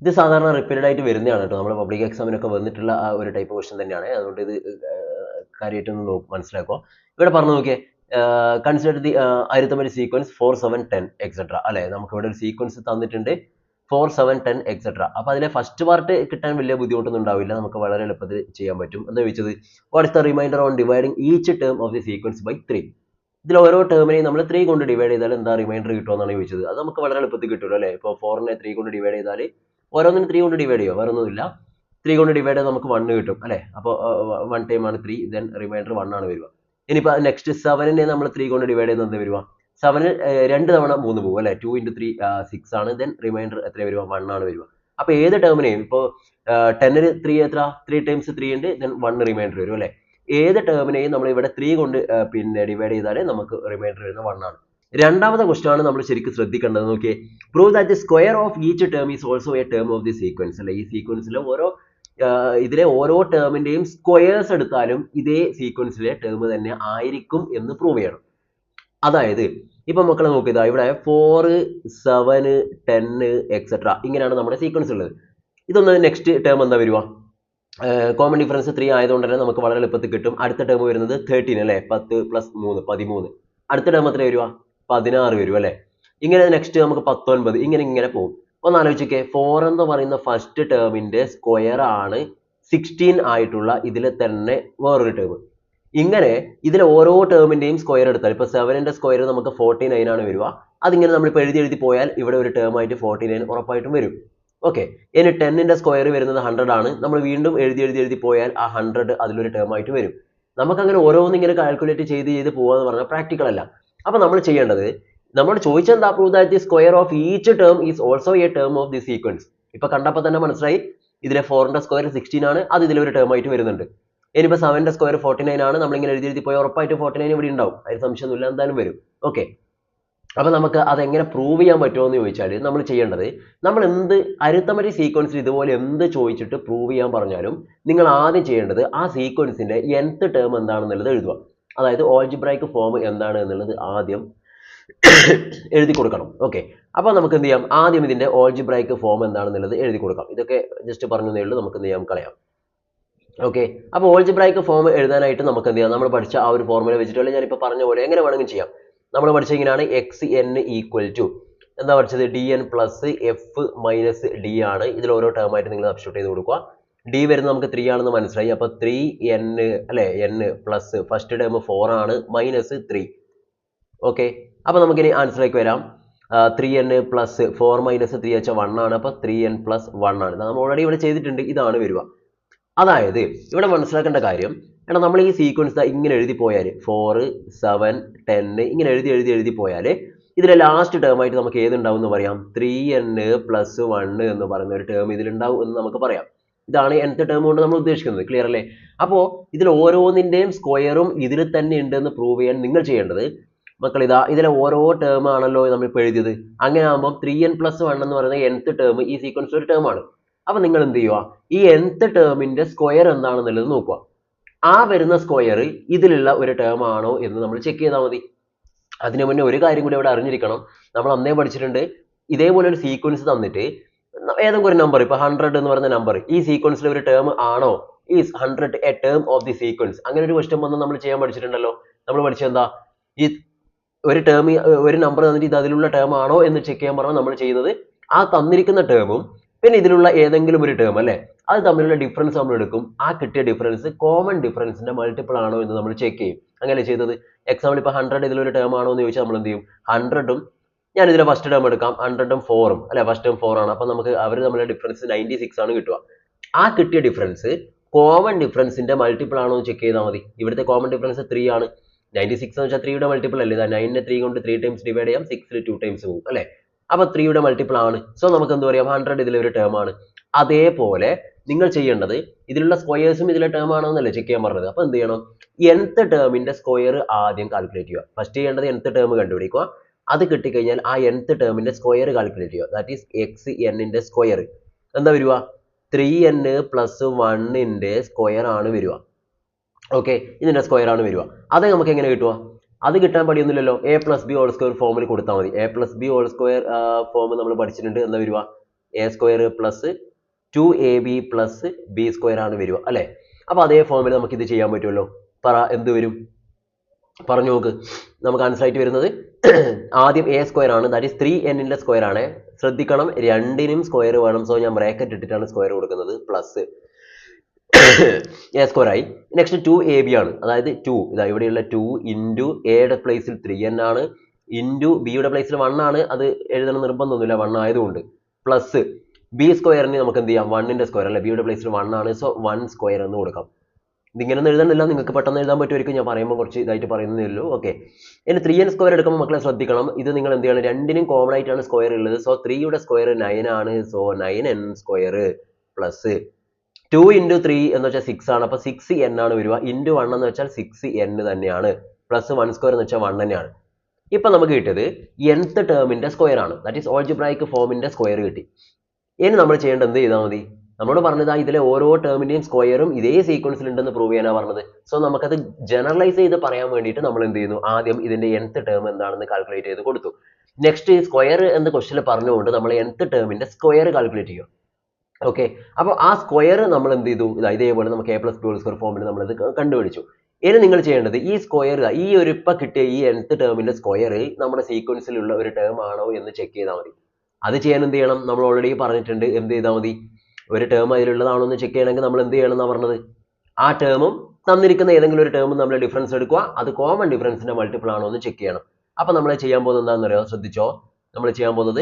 ഇത് സാധാരണ റിപ്പീറ്റഡ് ആയിട്ട് വരുന്നതാണ് കേട്ടോ. നമ്മുടെ പബ്ലിക് എക്സാമിനൊക്കെ വന്നിട്ടുള്ള ആ ഒരു ടൈപ്പ് ക്വസ്റ്റൻ തന്നെയാണ്. അതുകൊണ്ട് ഇത് കാര്യമായിട്ടൊന്ന് മനസ്സിലാക്കുക. ഇവിടെ പറഞ്ഞു നോക്കിയേ, consider the arithmetic sequence 4, 7, 10 etcetera അല്ലെ. നമുക്ക് ഇവിടെ ഒരു സീക്വൻസ് തന്നിട്ടുണ്ട് 4, 7, 10 എക്സെട്ര. അപ്പൊ അതിലെ ഫസ്റ്റ് പാർട്ട് കിട്ടാൻ വലിയ ബുദ്ധിമുട്ടൊന്നും ഉണ്ടാവില്ല, നമുക്ക് വളരെ എളുപ്പത്തിൽ ചെയ്യാൻ പറ്റും. എന്താ ചോദിച്ചത്, what is the remainder on dividing each term of the sequence by 3. ഇതിൽ ഓരോ ടേമിനെയും നമ്മൾ 3 കൊണ്ട് ഡിവൈഡ് ചെയ്താൽ എന്താ റിമൈൻഡർ കിട്ടുമെന്നാണ് ചോദിച്ചത്. അത് നമുക്ക് വളരെ എളുപ്പത്തിൽ കിട്ടുമല്ലോ അല്ലേ. ഇപ്പോൾ 4നെ 3 കൊണ്ട് ഡിവൈഡ് ചെയ്താൽ ഓരോന്നിനും 3 കൊണ്ട് ഡിവൈഡ് ചെയ്യുക, വേറെ ഒന്നുമില്ല. 3 കൊണ്ട് ഡിവൈഡ് ചെയ്താൽ നമുക്ക് 1 കിട്ടും അല്ലേ. അപ്പോൾ 1 ടൈം ആണ് 3, ദെൻ റിമൈൻഡർ 1 ആണ് വരിക. ഇനിയിപ്പോൾ നെക്സ്റ്റ് 7നെ നമ്മൾ 3 കൊണ്ട് ഡിവൈഡ് ചെയ്യുന്നത് എന്ത് വരിക, 7 2 തവണ 3 പോകും അല്ലേ. 2 × 3 6 ആണ്, ദെൻ റിമൈൻഡർ എത്ര വരിക, 1 ആണ് വരിക. അപ്പോൾ ഏത് ടേമിനെയും ഇപ്പോൾ 10ന് 3 എത്ര, 3 ടൈംസ് 3 ഉണ്ട്, ദെൻ 1 റിമൈൻഡർ വരും അല്ലേ. ഏത് ടേമിനെയും നമ്മൾ ഇവിടെ 3 കൊണ്ട് പിന്നെ ഡിവൈഡ് ചെയ്താൽ നമുക്ക് റിമൈൻഡർ വരുന്ന 1 ആണ്. രണ്ടാമത്തെ ക്വസ്റ്റൻ ആണ് നമ്മൾ ശരിക്കും ശ്രദ്ധിക്കേണ്ടത്. നോക്കിയേ, prove that the square of each term is also a term of the sequence അല്ലെ. ഈ സീക്വൻസിലെ ഇതിലെ ഓരോ ടേമിന്റെയും സ്ക്വയേഴ്സ് എടുത്താലും ഇതേ സീക്വൻസിലെ ടേം തന്നെ ആയിരിക്കും എന്ന് പ്രൂവ് ചെയ്യണം. അതായത് ഇപ്പൊ മക്കളെ നോക്കിയതാ, ഇവിടെ 4, 7, 10 എക്സെട്ര ഇങ്ങനെയാണ് നമ്മുടെ സീക്വൻസ് ഉള്ളത്. ഇതൊന്ന് നെക്സ്റ്റ് ടേം എന്താ വരിക, കോമൺ ഡിഫറൻസ് 3 ആയതുകൊണ്ട് തന്നെ നമുക്ക് വളരെ എളുപ്പത്തിൽ കിട്ടും. അടുത്ത ടേം വരുന്നത് 13 അല്ലേ, 10 + 3 13. അടുത്ത ടേം എത്ര വരിക, 16 വരും അല്ലേ. ഇങ്ങനെ നെക്സ്റ്റ് നമുക്ക് 19, ഇങ്ങനെ പോകും. ഒന്ന് ആലോചിക്കേ, 4 എന്ന് പറയുന്ന ഫസ്റ്റ് ടേമിന്റെ സ്ക്വയർ ആണ് 16 ആയിട്ടുള്ള ഇതിലെ തന്നെ വേറൊരു ടേം. ഇങ്ങനെ ഇതിലെ ഓരോ ടേമിന്റെയും സ്ക്വയർ എടുത്താൽ ഇപ്പൊ 7ന്റെ സ്ക്വയർ നമുക്ക് 49 ആണ് വരിക. അതിങ്ങനെ നമ്മളിപ്പോൾ എഴുതി പോയാൽ ഇവിടെ ഒരു ടേം ആയിട്ട് 49 ഉറപ്പായിട്ടും വരും. ഓക്കെ, ഇനി 10ന്റെ സ്ക്വയർ വരുന്നത് 100 ആണ്. നമ്മൾ വീണ്ടും എഴുതി പോയാൽ ആ 100 അതിലൊരു ടേം ആയിട്ട് വരും. നമുക്കങ്ങനെ ഓരോന്നും ഇങ്ങനെ കാൽക്കുലേറ്റ് ചെയ്ത് പോവാന്ന് പറഞ്ഞാൽ പ്രാക്ടിക്കൽ അല്ല. അപ്പൊ നമ്മൾ ചെയ്യേണ്ടത്, നമ്മൾ ചോദിച്ചെന്താ, prove that the square of each term is also a term of the sequence. ഇപ്പൊ കണ്ടപ്പോൾ തന്നെ മനസ്സിലായി, ഇതിലെ 4ന്റെ സ്ക്വയർ 16 ആണ്, അത് ഇതിലൊരു ടേം ആയിട്ട് വരുന്നുണ്ട്. ഇനിയിപ്പോൾ 7ന്റെ സ്ക്വയർ 49 ആണ്, നമ്മളിങ്ങനെ എഴുതി പോയാൽ ഉറപ്പായിട്ട് 49 ഇവിടെ ഉണ്ടാവും, അതിന് സംശയമൊന്നുമില്ല, എന്തായാലും വരും. ഓക്കെ, അപ്പൊ നമുക്ക് അതെങ്ങനെ പ്രൂവ് ചെയ്യാൻ പറ്റുമോ എന്ന് ചോദിച്ചാൽ നമ്മൾ ചെയ്യേണ്ടത്, നമ്മൾ എന്ത് അരിത്തമെറ്റിക് സീക്വൻസിൽ ഇതുപോലെ എന്ത് ചോദിച്ചിട്ട് പ്രൂവ് ചെയ്യാൻ പറഞ്ഞാലും നിങ്ങൾ ആദ്യം ചെയ്യേണ്ടത് ആ സീക്വൻസിന്റെ nth ടേം എന്താണെന്നുള്ളത് എഴുതുക. അതായത് ഓൾജിബ്രൈക്ക് ഫോം എന്താണ് എന്നുള്ളത് ആദ്യം എഴുതി കൊടുക്കണം. ഓക്കെ, അപ്പൊ നമുക്ക് എന്ത് ചെയ്യാം, ആദ്യം ഇതിന്റെ ഓൾജിബ്രൈക്ക് ഫോം എന്താണെന്നുള്ളത് എഴുതി കൊടുക്കാം. ഇതൊക്കെ ജസ്റ്റ് പറഞ്ഞതേ ഉള്ളൂ, നമുക്ക് എന്ത് ചെയ്യാം, കളയാം. ഓക്കെ, അപ്പോൾ ഓൾജിബ്രൈക്ക് ഫോം എഴുതാനായിട്ട് നമുക്ക് എന്ത് ചെയ്യാം, നമ്മൾ പഠിച്ച ആ ഒരു ഫോർമുല വെച്ചിട്ട്, അല്ലെങ്കിൽ ഞാനിപ്പോൾ പറഞ്ഞ പോലെ എങ്ങനെ വേണമെങ്കിലും ചെയ്യാം. നമ്മൾ പഠിച്ച ഇങ്ങനെയാണ്, xn = എന്താ പഠിച്ചത്, dn + f - d ആണ്. ഇതിൽ ഓരോ ടേം ആയിട്ട് നിങ്ങൾ സബ്സ്റ്റിറ്റ്യൂട്ട് ചെയ്ത് കൊടുക്കുക. d വരുന്നത് നമുക്ക് 3 ആണെന്ന് മനസ്സിലായി. അപ്പോൾ 3n അല്ലെ, n പ്ലസ് ഫസ്റ്റ് ടേം 4 ആണ് -3. ഓക്കെ, അപ്പോൾ നമുക്കിനി ആൻസറിലേക്ക് വരാം. 3n + 4 - 3 വെച്ചാൽ 1 ആണ്. അപ്പോൾ 3n + 1 ആണ്. നമ്മൾ ഓൾറെഡി ഇവിടെ ചെയ്തിട്ടുണ്ട്, ഇതാണ് വരിക. അതായത് ഇവിടെ മനസ്സിലാക്കേണ്ട കാര്യം, എടാ നമ്മൾ ഈ സീക്വൻസ് ഇങ്ങനെ എഴുതി പോയാൽ 4, 7, 10 ഇങ്ങനെ എഴുതി പോയാൽ ഇതിലെ ലാസ്റ്റ് ടേം ആയിട്ട് നമുക്ക് ഏതുണ്ടാവും എന്ന് പറയാം, 3n + 1 എന്ന് പറയുന്ന ഒരു ടേം ഇതിലുണ്ടാവും എന്ന് നമുക്ക് പറയാം. ഇതാണ് nth ടേം കൊണ്ട് നമ്മൾ ഉദ്ദേശിക്കുന്നത്. ക്ലിയർ അല്ലേ? അപ്പോൾ ഇതിൽ ഓരോന്നിന്റെയും സ്ക്വയറും ഇതിൽ തന്നെ ഉണ്ട് എന്ന് പ്രൂവ് ചെയ്യാൻ നിങ്ങൾ ചെയ്യേണ്ടത്, മക്കൾ ഇതാ ഇതിലെ ഓരോ ടേം ആണല്ലോ നമ്മൾ ഇപ്പോൾ എഴുതിയത്. അങ്ങനെ ആകുമ്പോൾ 3n + 1 എന്ന് പറയുന്ന nth ടേം ഈ സീക്വൻസ് ഒരു ടേം ആണ്. അപ്പൊ നിങ്ങൾ എന്ത് ചെയ്യുക, ഈ nth ടേമിന്റെ സ്ക്വയർ എന്താണെന്നുള്ളത് നോക്കുക. ആ വരുന്ന സ്ക്വയർ ഇതിലുള്ള ഒരു ടേം ആണോ എന്ന് നമ്മൾ ചെക്ക് ചെയ്താൽ മതി. അതിനു മുന്നേ ഒരു കാര്യം കൂടി ഇവിടെ അറിഞ്ഞിരിക്കണം. നമ്മൾ അന്നേ പഠിച്ചിട്ടുണ്ട്, ഇതേപോലെ ഒരു സീക്വൻസ് തന്നിട്ട് ഏതെങ്കിലും ഒരു നമ്പർ, ഇപ്പൊ 100 എന്ന് പറയുന്ന നമ്പർ ഈ സീക്വൻസിലെ ഒരു ടേം ആണോ, is 100 A term of the sequence, അങ്ങനെ ഒരു ക്വസ്റ്റ്യൻ വന്ന് നമ്മൾ ചെയ്യാൻ പഠിച്ചിട്ടുണ്ടല്ലോ. നമ്മൾ പഠിച്ചെന്താ, ഈ ഒരു ടേം, ഒരു നമ്പർ തന്നിട്ട് ഇത് അതിലുള്ള ടേം ആണോ എന്ന് ചെക്ക് ചെയ്യാൻ പറഞ്ഞാൽ നമ്മൾ ചെയ്യുന്നത്, ആ തന്നിരിക്കുന്ന ടേമും പിന്നെ ഇതിലുള്ള ഏതെങ്കിലും ഒരു ടേം അല്ലേ, അത് തമ്മിലുള്ള ഡിഫറൻസ് നമ്മൾ എടുക്കും. ആ കിട്ടിയ ഡിഫറൻസ് കോമൺ ഡിഫറൻസിന്റെ മൾട്ടിപ്പിൾ ആണോ എന്ന് നമ്മൾ ചെക്ക് ചെയ്യും. അങ്ങനെ ചെയ്തത്. എക്സാമ്പിൾ ഇപ്പൊ 100 ഇതിലൊരു ടേം ആണോ എന്ന് ചോദിച്ചാൽ നമ്മൾ എന്ത് ചെയ്യും, 100ഉം ഞാൻ ഇതിലെ ഫസ്റ്റ് ടേം എടുക്കാം, 100ഉം 4ഉം അല്ലെ, ഫസ്റ്റ് ടേം 4 ആണ്. അപ്പൊ നമുക്ക് അവർ തമ്മിലുള്ള ഡിഫറൻസ് 96 ആണ് കിട്ടുക. ആ കിട്ടിയ ഡിഫറൻസ് കോമൺ ഡിഫറൻസിന്റെ മൾട്ടിപ്പിൾ ആണോ എന്ന് ചെക്ക് ചെയ്താൽ മതി. ഇവിടുത്തെ കോമൺ ഡിഫറൻസ് 3 ആണ്. 96 എന്ന് വെച്ചാൽ 3യുടെ മൾട്ടിപ്പിൾ അല്ലേ, 9നെ 3 കൊണ്ട് 3 ടൈംസ് ഡിവൈഡ് ചെയ്യാം, 6ൽ 2 ടൈംസ് പോകും അല്ലെ. അപ്പൊ 3യുടെ മൾട്ടിപ്പിൾ ആണ്. സോ നമുക്ക് എന്ത് പറയാം, 100 ഇതിലെ ഒരു ടേം ആണ്. അതേപോലെ നിങ്ങൾ ചെയ്യേണ്ടത്, ഇതിലുള്ള സ്ക്വയേഴ്സും ഇതിലെ ടേം ആണോ എന്നല്ലേ ചെക്ക് ചെയ്യാൻ പറഞ്ഞത്. അപ്പൊ എന്ത് ചെയ്യണം, nth ടേമിന്റെ സ്ക്വയർ ആദ്യം കാൽക്കുലേറ്റ് ചെയ്യുക. ഫസ്റ്റ് ചെയ്യേണ്ടത് nth ടേം കണ്ടുപിടിക്കുക. അത് കിട്ടിക്കഴിഞ്ഞാൽ ആ nth ടേമിന്റെ സ്ക്വയർ കാൽക്കുലേറ്റ് ചെയ്യുക. ദാറ്റ് ഈസ് xn സ്ക്വയർ എന്താ വരിക, 3n + 1ന്റെ സ്ക്വയർ ആണ് വരിക. ഓക്കെ, ഇതിന്റെ സ്ക്വയർ ആണ് വരിക. അത് നമുക്ക് എങ്ങനെ കിട്ടുക, അത് കിട്ടാൻ പണിയൊന്നുമില്ലല്ലോ. a + b ഹോൾ സ്ക്വയർ ഫോമിൽ കൊടുത്താൽ മതി. a + b whole square form നമ്മൾ പഠിച്ചിട്ടുണ്ട്. എന്താ വരിക, a square plus 2ab plus b square ആണ് വരിക അല്ലേ? അപ്പൊ അതേ ഫോമിൽ നമുക്ക് ഇത് ചെയ്യാൻ പറ്റുമല്ലോ. പറ എന്ത് വരും? പറഞ്ഞു നോക്ക്. നമുക്ക് ആൻസർ ആയിട്ട് വരുന്നത് ആദ്യം എ സ്ക്വയർ ആണ്, ദാറ്റ് ഈസ് 3n സ്ക്വയർ ആണ്. ശ്രദ്ധിക്കണം, രണ്ടിനും സ്ക്വയർ വേണം. സോ ഞാൻ ബ്രാക്കറ്റ് ഇട്ടിട്ടാണ് സ്ക്വയർ കൊടുക്കുന്നത്. പ്ലസ് എ സ്ക്വയർ ആയി. നെക്സ്റ്റ് 2ab ആണ്, അതായത് 2 ഇതാ ഇവിടെയുള്ള 2 ഇൻറ്റു എയുടെ പ്ലേസിൽ 3n ആണ്, ഇൻറ്റു ബിയുടെ പ്ലേസിൽ 1 ആണ്. അത് എഴുതണം നിർബന്ധമൊന്നുമില്ല, 1 ആയതുകൊണ്ട്. പ്ലസ് ബി സ്ക്വയറിന് നമുക്ക് എന്ത് ചെയ്യാം, 1ന്റെ സ്ക്വയർ അല്ലെ, ബിയുടെ പ്ലേസിൽ 1 ആണ്. സോ 1 സ്ക്വയർ എന്ന് കൊടുക്കാം. ഇതിങ്ങനെ ഒന്നും എഴുതാനില്ല, നിങ്ങൾക്ക് പെട്ടെന്ന് എഴുതാൻ പറ്റുമായിരിക്കും, ഞാൻ പറയുമ്പോൾ കുറച്ച് ഇതായിട്ട് പറയുന്നേ ഉള്ളൂ. ഓക്കെ, ഇനി 3n സ്ക്വയർ എടുക്കുമ്പോൾ മക്കളെ ശ്രദ്ധിക്കണം, ഇത് നിങ്ങൾ എന്ത് ചെയ്യണം, രണ്ടിനും കോമൺ ആയിട്ടാണ് സ്ക്വയർ ഉള്ളത്. സോ 3യുടെ സ്ക്വയർ 9 ആണ്. So 9n square plus 2 into 3 എന്ന് വെച്ചാൽ 6 ആണ്. അപ്പൊ 6n ആണ് വരിക. ഇൻറ്റു 1 എന്ന് വെച്ചാൽ 6n തന്നെയാണ്. പ്ലസ് 1 സ്ക്വയർ എന്ന് വെച്ചാൽ 1 തന്നെയാണ്. ഇപ്പൊ നമുക്ക് കിട്ടിയത് nth ടേമിന്റെ സ്ക്വയർ ആണ്, ദാറ്റ് ഈസ് ഓൾജിബ്രായിക് ഫോമിന്റെ സ്ക്വയർ കിട്ടി. ഇനി നമ്മൾ ചെയ്യേണ്ടത് എന്ത് ചെയ്താൽ മതി, നമ്മളോട് പറഞ്ഞത് ഇതിലെ ഓരോ ടേമിന്റെയും സ്ക്വയറും ഇതേ സീക്വൻസിൽ ഉണ്ടെന്ന് പ്രൂവ് ചെയ്യാനാണ് പറഞ്ഞത്. സോ നമുക്കത് ജനറലൈസ് ചെയ്ത് പറയാൻ വേണ്ടിയിട്ട് നമ്മൾ എന്ത് ചെയ്യുന്നു, ആദ്യം ഇതിന്റെ nth ടേം എന്താണെന്ന് കാൽക്കുലേറ്റ് ചെയ്ത് കൊടുത്തു. നെക്സ്റ്റ് സ്ക്വയർ എന്ന് ക്വസ്റ്റിൽ പറഞ്ഞുകൊണ്ട് നമ്മൾ nth ടേമിന്റെ സ്ക്വയർ കാൽക്കുലേറ്റ് ചെയ്യും. ഓക്കെ, അപ്പോൾ ആ സ്ക്വയർ നമ്മൾ എന്ത് ചെയ്തു, ഇതേപോലെ നമുക്ക് a plus b whole square ഫോമിൽ നമ്മളിത് കണ്ടുപിടിച്ചു. ഇനി നിങ്ങൾ ചെയ്യേണ്ടത് ഈ സ്ക്വയർ, ഈ ഒരു ഇപ്പൊ കിട്ടിയ ഈ nth ടേമിന്റെ സ്ക്വയർ നമ്മുടെ സീക്വൻസിലുള്ള ഒരു ടേം ആണോ എന്ന് ചെക്ക് ചെയ്താൽ മതി. അത് ചെയ്യാൻ എന്ത് ചെയ്യണം, നമ്മൾ ഓൾറെഡി പറഞ്ഞിട്ടുണ്ട്, എന്ത് ചെയ്താൽ മതി, ഒരു ടേം അതിലുള്ളതാണോ എന്ന് ചെക്ക് ചെയ്യണമെങ്കിൽ നമ്മൾ എന്ത് ചെയ്യണം എന്നാണ് പറഞ്ഞത്, ആ ടേമും തന്നിരിക്കുന്ന ഏതെങ്കിലും ഒരു ടേമും നമ്മൾ ഡിഫറൻസ് എടുക്കുക, അത് കോമൺ ഡിഫറൻസിന്റെ മൾട്ടിപ്പിൾ ആണോ എന്ന് ചെക്ക് ചെയ്യണം. അപ്പൊ നമ്മൾ ചെയ്യാൻ പോകുന്നത് എന്താണെന്ന് അറിയാം, ശ്രദ്ധിച്ചോ. നമ്മൾ ചെയ്യാൻ പോകുന്നത്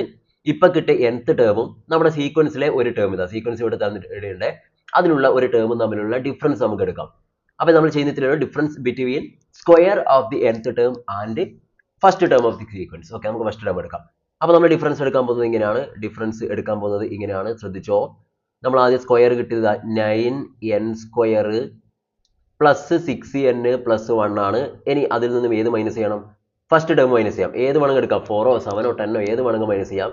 ഇപ്പൊ കിട്ടിയ nth ടേമും നമ്മുടെ സീക്വൻസിലെ ഒരു ടേം, ഇതാ സീക്വൻസ് ഇവിടെ തന്നിട്ടുണ്ട്, അതിലുള്ള ഒരു ടേമും തമ്മിലുള്ള ഡിഫറൻസ് നമുക്ക് എടുക്കാം. അപ്പൊ നമ്മൾ ചെയ്യുന്നതിലുള്ള difference between square of the nth term and first term of the sequence. Okay, നമുക്ക് ഫസ്റ്റ് ടേം എടുക്കാം. അപ്പൊ നമ്മൾ ഡിഫറൻസ് എടുക്കാൻ പോകുന്നത് ഇങ്ങനെയാണ്, ഡിഫറൻസ് എടുക്കാൻ പോകുന്നത് ഇങ്ങനെയാണ്, ശ്രദ്ധിച്ചോ. നമ്മൾ ആദ്യം സ്ക്വയർ കിട്ടിയത് 9n square plus 6n plus 1 ആണ്. ഇനി അതിൽ നിന്നും ഏത് മൈനസ് ചെയ്യണം, ഫസ്റ്റ് ടേം മൈനസ് ചെയ്യാം. ഏത് വേണമെങ്കിൽ എടുക്കാം, 4ഓ 7ഓ 10ഓ ഏത് വേണമെങ്കിൽ മൈനസ് ചെയ്യാം,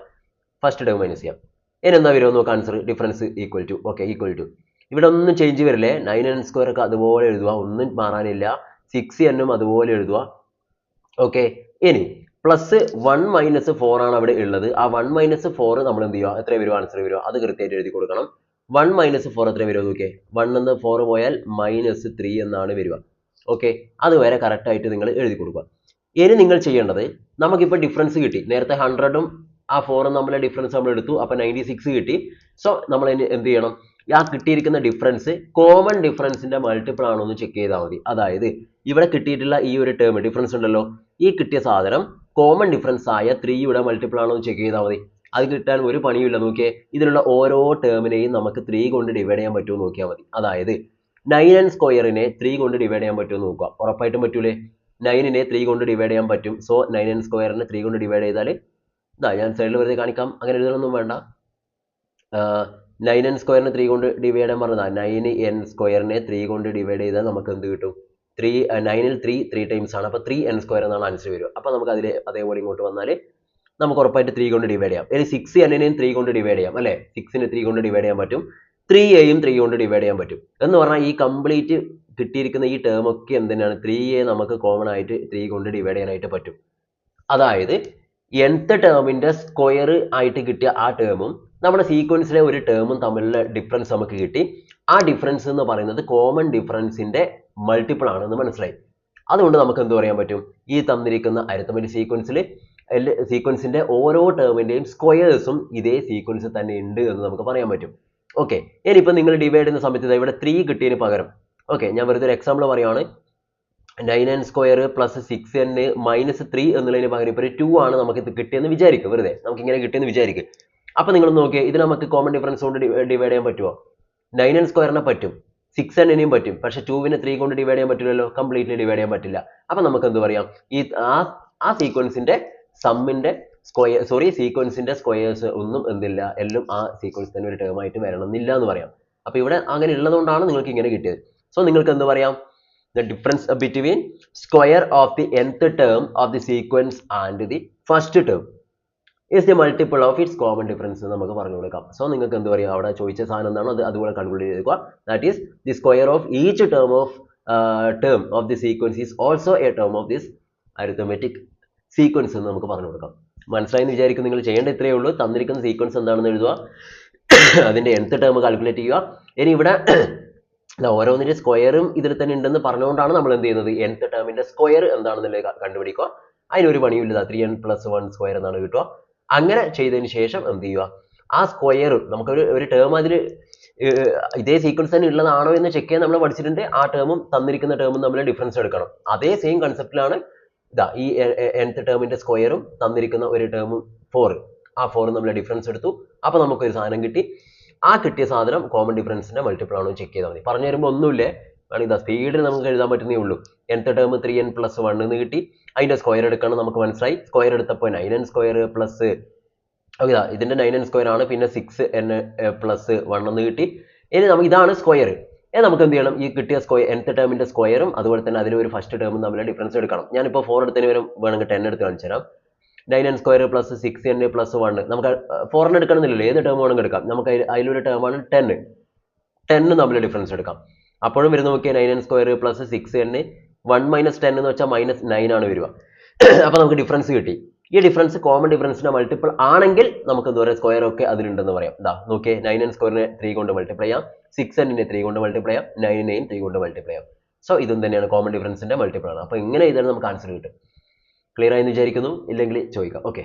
ഫസ്റ്റ് ടേം മൈനസ് ചെയ്യാം. ഇനി എന്താ വരുമോ നോക്കാം answer, difference equal to. Okay, equal to, ഇവിടെ ഒന്നും ചേഞ്ച് വരില്ലേ, 9n സ്ക്വയർ ഒക്കെ അതുപോലെ എഴുതുക, ഒന്നും മാറാനില്ല. 6n അതുപോലെ എഴുതുക. ഓക്കെ, ഇനി പ്ലസ് 1 മൈനസ് 4 ആണ് അവിടെ ഉള്ളത്. ആ 1 മൈനസ് 4 നമ്മൾ എന്ത് ചെയ്യുക, എത്ര വരുമോ ആൻസർ വരുമോ അത് കൃത്യമായിട്ട് എഴുതി കൊടുക്കണം. 1 മൈനസ് 4 എത്ര വരുമോ നോക്കിയേ, 1 എന്ന് 4 പോയാൽ -3 എന്നാണ് വരിക. ഓക്കെ, അതുവരെ കറക്റ്റ് ആയിട്ട് നിങ്ങൾ എഴുതി കൊടുക്കുക. ഇനി നിങ്ങൾ ചെയ്യേണ്ടത്, നമുക്കിപ്പോൾ ഡിഫറൻസ് കിട്ടി, നേരത്തെ 100ഉം ആ 4ഉം നമ്മളെ ഡിഫറൻസ് നമ്മൾ എടുത്തു, അപ്പൊ 96 കിട്ടി. സോ നമ്മൾ എന്ത് ചെയ്യണം, ആ കിട്ടിയിരിക്കുന്ന ഡിഫറൻസ് കോമൺ ഡിഫറൻസിന്റെ മൾട്ടിപ്പിൾ ആണോ എന്ന് ചെക്ക് ചെയ്താൽ മതി. അതായത് ഇവിടെ കിട്ടിയിട്ടുള്ള ഈ ഒരു ടേം ഡിഫറൻസ് ഉണ്ടല്ലോ, ഈ കിട്ടിയ സാധനം കോമൺ ഡിഫറൻസ് ആയ 3യുടെ മൾട്ടിപ്പിൾ ആണോ എന്ന് ചെക്ക് ചെയ്താൽ മതി. അത് കിട്ടാൻ ഒരു പണിയില്ല. നോക്കിയേ, ഇതിലുള്ള ഓരോ ടേമിനെയും നമുക്ക് 3 കൊണ്ട് ഡിവൈഡ് ചെയ്യാൻ പറ്റുമോ നോക്കിയാൽ മതി. അതായത് 9n സ്ക്വയറിനെ 3 കൊണ്ട് ഡിവൈഡ് ചെയ്യാൻ പറ്റുമോ നോക്കുക. ഉറപ്പായിട്ടും പറ്റൂലേ, 9നെ 3 കൊണ്ട് ഡിവൈഡ് ചെയ്യാൻ പറ്റും. സോ 9n സ്ക്വയറിനെ 3 കൊണ്ട് ഡിവൈഡ് ചെയ്താൽ, ഇതാ ഞാൻ സൈഡിൽ വെറുതെ കാണിക്കാം, അങ്ങനെ എഴുതാനൊന്നും വേണ്ട. 9n സ്ക്വയറിനെ 3 കൊണ്ട് ഡിവൈഡ് ചെയ്യാൻ പറഞ്ഞതാ, 9n സ്ക്വയറിനെ 3 കൊണ്ട് ഡിവൈഡ് ചെയ്താൽ നമുക്ക് എന്ത് കിട്ടും, 9ൽ 3 ടൈംസ് ആണ്. അപ്പൊ 3n സ്ക്വയർ എന്നാണ് ആൻസർ വരിക. അപ്പൊ നമുക്ക് അതിൽ അതേപോലെ ഇങ്ങോട്ട് വന്നാൽ നമുക്ക് ഉറപ്പായിട്ട് 3 കൊണ്ട് ഡിവൈഡ് ചെയ്യാം. ഇനി 6nനെയും 3 കൊണ്ട് ഡിവൈഡ് ചെയ്യാം അല്ലെ, 6നെ 3 കൊണ്ട് ഡിവൈഡ് ചെയ്യാൻ പറ്റും, 3aയും 3 കൊണ്ട് ഡിവൈഡ് ചെയ്യാൻ പറ്റും. എന്ന് പറഞ്ഞാൽ ഈ കംപ്ലീറ്റ് കിട്ടിയിരിക്കുന്ന ഈ ടേം ഒക്കെ എന്തിനാണ്, 3a നമുക്ക് കോമൺ ആയിട്ട് 3 കൊണ്ട് ഡിവൈഡ് ചെയ്യാനായിട്ട് പറ്റും. അതായത് nth ടേമിന്റെ സ്ക്വയർ ആയിട്ട് കിട്ടിയ ആ ടേമും നമ്മുടെ സീക്വൻസിലെ ഒരു ടേമും തമ്മിലുള്ള ഡിഫറൻസ് നമുക്ക് കിട്ടി. ആ ഡിഫറൻസ് എന്ന് പറയുന്നത് കോമൺ ഡിഫറൻസിന്റെ മൾട്ടിപ്പിൾ ആണെന്ന് മനസ്സിലായി. അതുകൊണ്ട് നമുക്ക് എന്ത് പറയാൻ പറ്റും, ഈ തന്നിരിക്കുന്ന അരിത്തമെറ്റിക് സീക്വൻസിന്റെ ഓരോ ടേമിന്റെയും സ്ക്വയേഴ്സും ഇതേ സീക്വൻസിൽ തന്നെ ഉണ്ട് എന്ന് നമുക്ക് പറയാൻ പറ്റും. ഓക്കെ, ഇനിയിപ്പോൾ നിങ്ങൾ ഡിവൈഡ് ചെയ്യുന്ന സമയത്ത് ഇവിടെ 3 കിട്ടിയതിന് പകരം, ഓക്കെ ഞാൻ വെറുതെ ഒരു എക്സാമ്പിൾ പറയുകയാണ്, 9n square plus 6n minus 3 എന്നുള്ളതിന് പകരം ഇപ്പോൾ 2 ആണ് നമുക്ക് ഇത് കിട്ടിയെന്ന് വിചാരിക്കും, വെറുതെ നമുക്ക് ഇങ്ങനെ കിട്ടിയെന്ന് വിചാരിക്കും. അപ്പൊ നിങ്ങൾ നോക്കിയേ, ഇത് നമുക്ക് കോമൺ ഡിഫറൻസ് കൊണ്ട് ഡിവൈഡ് ചെയ്യാൻ പറ്റുമോ, 9n സ്ക്വയറിനെ പറ്റും, 6nനെയും പറ്റും, പക്ഷെ 2വിനെ 3 കൊണ്ട് ഡിവൈഡ് ചെയ്യാൻ പറ്റില്ലല്ലോ, കംപ്ലീറ്റ്ലി ഡിവൈഡ് ചെയ്യാൻ പറ്റില്ല. അപ്പൊ നമുക്ക് എന്ത് പറയാം, ഈ ആ സീക്വൻസിന്റെ സമ്മിന്റെ സീക്വൻസിന്റെ സ്ക്വയേഴ്സ് ഒന്നും എന്തില്ല, എല്ലാം ആ സീക്വൻസ് തന്നെ ഒരു ടേം ആയിട്ട് വരണം എന്നില്ല എന്ന് പറയാം. അപ്പൊ ഇവിടെ അങ്ങനെ ഉള്ളതുകൊണ്ടാണ് നിങ്ങൾക്ക് ഇങ്ങനെ കിട്ടിയത്. സോ നിങ്ങൾക്ക് എന്ത് പറയാം, the difference between square of the nth term of the sequence and the first term is the multiple of its common difference എന്ന് നമുക്ക് പറഞ്ഞു കൊടുക്കാം. സോ നിങ്ങൾക്ക് എന്ത് പറയാം, അവിടെ ചോദിച്ച സാധനം എന്താണോ അത് അതുപോലെ കൺക്ലൂഡ് ചെയ്തെടുക്കുക. That is the square of each term of the sequence is also a term of this arithmetic sequence എന്ന് നമുക്ക് പറഞ്ഞു കൊടുക്കാം. മനസ്സിലായെന്ന് വിചാരിക്കും. നിങ്ങൾ ചെയ്യേണ്ട ഇത്രയേ ഉള്ളൂ. തന്നിരിക്കുന്ന സീക്വൻസ് എന്താണെന്ന് എഴുതുക, അതിന്റെ nth ടേം കാൽക്കുലേറ്റ് ചെയ്യുക. ഇനി ഇവിടെ ഓരോന്നിന്റെ സ്ക്വയറും ഇതിൽ തന്നെ ഉണ്ടെന്ന് പറഞ്ഞുകൊണ്ടാണ് നമ്മൾ എന്ത് ചെയ്യുന്നത്, nth ടേമിന്റെ സ്ക്വയർ എന്താണെന്നുള്ളത് കണ്ടുപിടിക്കുക. അതിനൊരു പണിയില്ല, 3n + 1 സ്ക്വയർ എന്നാണ് കിട്ടുക. അങ്ങനെ ചെയ്തതിന് ശേഷം എന്ത് ചെയ്യുക, ആ സ്ക്വയർ നമുക്ക് ഒരു ടേം അതിൽ ഇതേ സീക്വൻസ് തന്നെ ഉള്ളതാണോ എന്ന് ചെക്ക് ചെയ്യാൻ നമ്മൾ പഠിച്ചിട്ടുണ്ട്. ആ ടേമും തന്നിരിക്കുന്ന ടേമും തമ്മിൽ ഡിഫറൻസ് എടുക്കണം. അതേ സെയിം കൺസെപ്റ്റിലാണ് ഇതാ ഈ nth ടേമിന്റെ സ്ക്വയറും തന്നിരിക്കുന്ന ഒരു ടേമും 4, ആ 4 നമ്മൾ ഡിഫറൻസ് എടുത്തു. അപ്പൊ നമുക്കൊരു സാധനം കിട്ടി. ആ കിട്ടിയ സാധനം കോമൺ ഡിഫറൻസിന്റെ മൾട്ടിപ്പിൾ ആണോ ചെക്ക് ചെയ്താൽ മതി. പറഞ്ഞു തരുമ്പോൾ ഒന്നുമില്ലേ, ഇതാ സ്പീഡിൽ നമുക്ക് എഴുതാൻ പറ്റുന്നേ ഉള്ളൂ. nth ടേം 3n + 1 എന്ന് കിട്ടി. അതിന്റെ സ്ക്വയർ എടുക്കണം നമുക്ക് മനസ്സിലായി. സ്ക്വയർ എടുത്തപ്പോൾ 9n സ്ക്വയർ പ്ലസ് ഇതിന്റെ 9n സ്ക്വയർ ആണ്, പിന്നെ 6n + 1 എന്ന് കിട്ടി. ഇനി നമുക്ക് ഇതാണ് സ്ക്വയർ. നമുക്ക് എന്ത് ചെയ്യണം, ഈ കിട്ടിയ nth ടേമിന്റെ സ്ക്വയറും അതുപോലെ തന്നെ അതിലെ ഒരു ഫസ്റ്റ് ടേമും തമ്മിൽ ഡിഫറൻസ് എടുക്കണം. ഞാനിപ്പോൾ 4 എടുത്തതിന് വരെ വേണമെങ്കിൽ 10 എടുത്ത് കാണിച്ചു തരാം. 9n സ്ക്വയർ പ്ലസ് 6n + 1, നമുക്ക് 4 എടുക്കണമെന്നില്ലല്ലോ, ഏത് ടേം വേണമെങ്കിൽ എടുക്കാം. നമുക്ക് അതിലൊരു ടേമാണ് 10 തമ്മിൽ ഡിഫറൻസ് എടുക്കാം. അപ്പോഴും വരുന്ന നോക്കിയാൽ 9n സ്ക്വയർ പ്ലസ് 6n 1 - 10 എന്ന് വെച്ചാൽ -9 ആണ് വരിക. അപ്പൊ നമുക്ക് ഡിഫറൻസ് കിട്ടി. ഈ ഡിഫറൻസ് കോമൺ ഡിഫറൻസിന്റെ മൾട്ടിപ്പിൾ ആണെങ്കിൽ നമുക്ക് എന്താ പറയുക, സ്ക്വയർ ഒക്കെ അതിലുണ്ടെന്ന് പറയാം. ഇതാ നോക്കിയേ, 9n സ്ക്വയറിനെ 3 കൊണ്ട് മൾട്ടിപ്ലൈ ചെയ്യാം, 6n-നെ 3 കൊണ്ട് മൾട്ടിപ്ലൈ ചെയ്യാം, 9-നെയും 3 കൊണ്ട് മൾട്ടിപ്ലൈ ചെയ്യാം. സോ ഇതും തന്നെയാണ് കോമൺ ഡിഫറൻസിന്റെ മൾട്ടിപ്പിൾ ആണ്. അപ്പൊ ഇങ്ങനെ ഇതാണ് നമുക്ക് ആൻസർ കിട്ടും. ക്ലിയർ ആയെന്ന് വിചാരിക്കുന്നു. ഇല്ലെങ്കിൽ ചോദിക്കാം. ഓക്കെ.